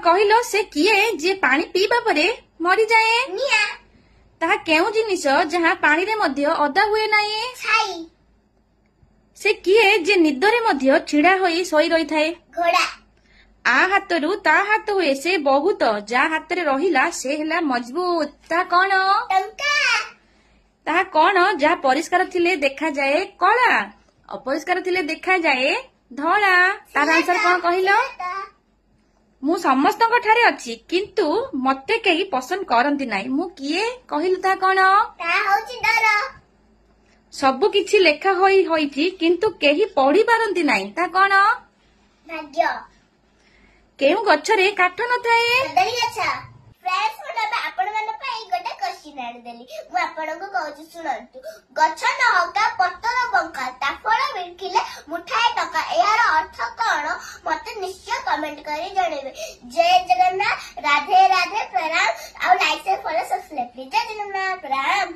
କହିଲ ସେ କିଏ ଯେ ପାଣି ପିଇବା ପରେ ମରିଯାଏ? ତାହା କେଉଁ ଜିନିଷ ଯାହା ପାଣିରେ ମଧ୍ୟ ଅଦା ହୁଏ ନାହିଁ? ସେ କିଏ ଯେ ନିଦରେ ମଧ୍ୟ ଛିଡା ହୋଇ ଶୋଇ ରହିଥାଏ? ଘୋଡା। ଆ ହାତରୁ ତା ହାତ ହୁଏ ସେ ବହୁତ, ଯାହା ହାତରେ ରହିଲା ସେ ହେଲା ମଜବୁତ। ତାହା କଣ? ଟଙ୍କା। ତାହା କଣ ଯାହା ପରିଷ୍କାର ଥିଲେ ଦେଖାଯାଏ କଳା, ଅପରିଷ୍କାର ଥିଲେ ଦେଖାଯାଏ ଧଳା? ତାର ଆନ୍ସର କଣ କହିଲ? ମୁଁ ସମସ୍ତଙ୍କ ଠାରେ ଅଛି କିନ୍ତୁ ମତେ କେହି ପସନ୍ଦ କରନ୍ତି ନାହିଁ। ମୁଁ କିଏ କହିଲୁ? ତାହା କଣ? ତାହା ହଉଛି ଡର। ସବୁ କିଛି ଲେଖା ହୋଇଛି କିନ୍ତୁ କେହି ପଢି ପାରନ୍ତି ନାହିଁ। ତାହା କଣ? ଭାଗ୍ୟ। କେଉଁ ଗଛରେ କାଠ ନଥାଏ? କଦଳୀ ଗଛ। ଫ୍ରେଣ୍ଡସ୍ ମୁଁ ଆପଣମାନଙ୍କ ପାଇଁ ଗୋଟେ କ୍ୱେଶ୍ଚିନ୍ ଆଣିଦେଲି, ମୁଁ ଆପଣଙ୍କୁ କହୁଛି ଶୁଣନ୍ତୁ। ଗଛ ନହକା ପତର ବଙ୍କା, ତା ଫଳ ବିକିଲେ ମୁଠାଏ ଟଙ୍କା, ଏହାର ଅର୍ଥ କଣ ମତେ ନିଶ୍ଚୟ କମେଣ୍ଟ କରି ଜଣେଇବେ। ଜୟ ଜଗନ୍ନାଥ, ରାଧେ ରାଧେ, ପ୍ରଣାମ। ଆଉ like share follow subscribe please. ଜୟ ଜଗନ୍ନାଥ, ପ୍ରଣାମ।